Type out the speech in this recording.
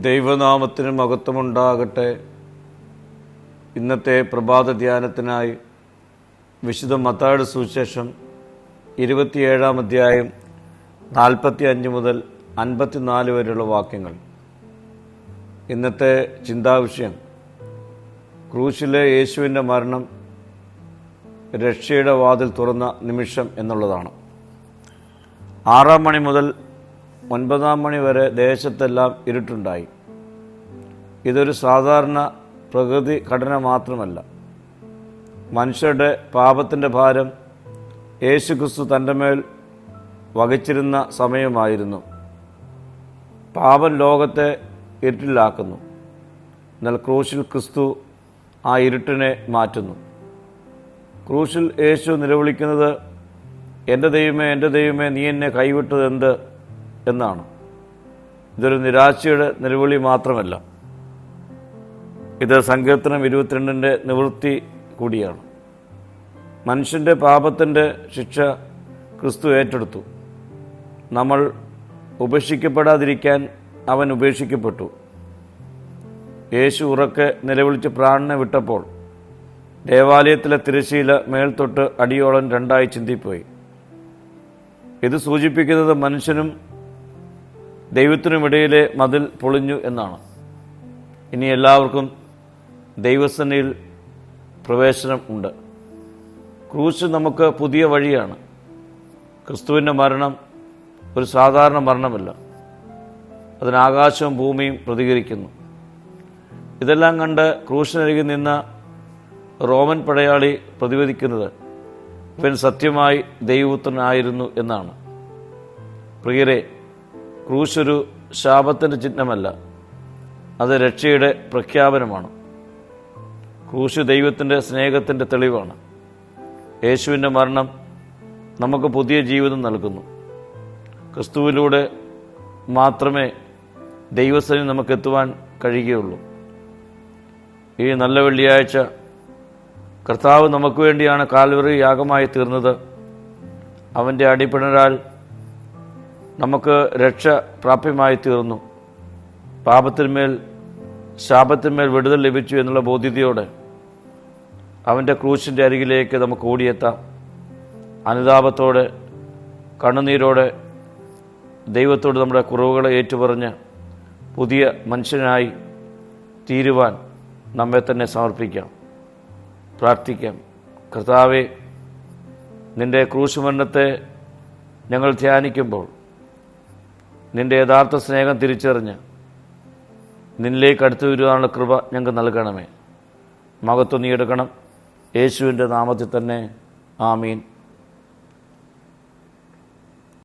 ദൈവനാമത്തിന് മഹത്വമുണ്ടാകട്ടെ. ഇന്നത്തെ പ്രഭാത ധ്യാനത്തിനായി വിശുദ്ധ മത്തായിയുടെ സുവിശേഷം 27-ാം അധ്യായം 45 മുതൽ 54 വരെയുള്ള വാക്യങ്ങൾ. ഇന്നത്തെ ചിന്താവിഷയം ക്രൂശിലെ യേശുവിൻ്റെ മരണം രക്ഷയുടെ വാതിൽ തുറന്ന നിമിഷം എന്നുള്ളതാണ്. 6 മണി മുതൽ 9 മണി വരെ ദേശത്തെല്ലാം ഇരുട്ടുണ്ടായി. ഇതൊരു സാധാരണ പ്രകൃതി ഘടന മാത്രമല്ല. മനുഷ്യരുടെ പാപത്തിൻ്റെ ഭാരം യേശുക്രിസ്തു തൻ്റെ മേൽ വഹിച്ചിരുന്ന സമയമായിരുന്നു. പാപം ലോകത്തെ ഇരുട്ടിലാക്കുന്നു. എന്നാൽ ക്രൂശിൽ ക്രിസ്തു ആ ഇരുട്ടിനെ മാറ്റുന്നു. ക്രൂശിൽ യേശു നിലവിളിക്കുന്നത്, എൻ്റെ ദൈവമേ, എൻ്റെ ദൈവമേ, നീ എന്നെ കൈവിട്ടത് എന്ത് എന്നാണ്. ഇതൊരു നിരാശയുടെ നിലവിളി മാത്രമല്ല, ഇത് സങ്കീർത്തനം 22-ന്റെ നിവൃത്തി കൂടിയാണ്. മനുഷ്യൻ്റെ പാപത്തിൻ്റെ ശിക്ഷ ക്രിസ്തു ഏറ്റെടുത്തു. നമ്മൾ ഉപേക്ഷിക്കപ്പെടാതിരിക്കാൻ അവൻ ഉപേക്ഷിക്കപ്പെട്ടു. യേശു ഉറക്കെ നിലവിളിച്ച് പ്രാണനെ വിട്ടപ്പോൾ ദേവാലയത്തിലെ തിരശ്ശീല മേൽത്തൊട്ട് അടിയോളം 2 ചിന്തിപ്പോയി. ഇത് സൂചിപ്പിക്കുന്നത് മനുഷ്യനും ദൈവത്തിനുമിടയിലെ മതിൽ പൊളിഞ്ഞു എന്നാണ്. ഇനി എല്ലാവർക്കും ദൈവസന്നിധിയിൽ പ്രവേശനം ഉണ്ട്. ക്രൂശ് നമുക്ക് പുതിയ വഴിയാണ്. ക്രിസ്തുവിൻ്റെ മരണം ഒരു സാധാരണ മരണമല്ല. അതിന് ആകാശവും ഭൂമിയും പ്രതികരിക്കുന്നു. ഇതെല്ലാം കണ്ട് ക്രൂശിനരികിൽ നിന്ന റോമൻ പടയാളി പ്രതിവദിക്കുന്നത് ഇവൻ സത്യമായി ദൈവപുത്രനായിരുന്നു എന്നാണ്. പ്രിയരെ, ക്രൂശൊരു ശാപത്തിൻ്റെ ചിഹ്നമല്ല, അത് രക്ഷയുടെ പ്രഖ്യാപനമാണ്. ക്രൂശ് ദൈവത്തിൻ്റെ സ്നേഹത്തിൻ്റെ തെളിവാണ്. യേശുവിൻ്റെ മരണം നമുക്ക് പുതിയ ജീവിതം നൽകുന്നു. ക്രിസ്തുവിലൂടെ മാത്രമേ ദൈവസന്നിധിയിൽ നമുക്ക് എത്തുവാൻ കഴിയുകയുള്ളൂ. ഈ നല്ല വെള്ളിയാഴ്ച കർത്താവ് നമുക്ക് വേണ്ടിയാണ് കാൽവറി യാഗമായി തീർന്നത്. അവൻ്റെ അടിപ്പിണരാൽ നമുക്ക് രക്ഷ പ്രാപ്യമായി തീർന്നു. പാപത്തിന്മേൽ ശാപത്തിന്മേൽ വിടുതൽ ലഭിച്ചു എന്നുള്ള ബോധ്യതയോടെ അവൻ്റെ ക്രൂശിൻ്റെ അരികിലേക്ക് നമുക്ക് ഓടിയെത്താം. അനുതാപത്തോടെ, കണ്ണുനീരോടെ ദൈവത്തോട് നമ്മുടെ കുറവുകളെ ഏറ്റുപറഞ്ഞ് പുതിയ മനുഷ്യനായി തീരുവാൻ നമ്മെ തന്നെ സമർപ്പിക്കാം. പ്രാർത്ഥിക്കാം. കർത്താവേ, നിൻ്റെ ക്രൂശ് മരണത്തെ ഞങ്ങൾ ധ്യാനിക്കുമ്പോൾ നിൻ്റെ യഥാർത്ഥ സ്നേഹം തിരിച്ചറിഞ്ഞ് നിന്നിലേക്ക് അടുത്തു വരുവാനുള്ള കൃപ ഞങ്ങൾക്ക് നൽകണമേ. മഹത്വം നീ എടുക്കണം. യേശുവിൻ്റെ നാമത്തിൽ തന്നെ. ആമീൻ.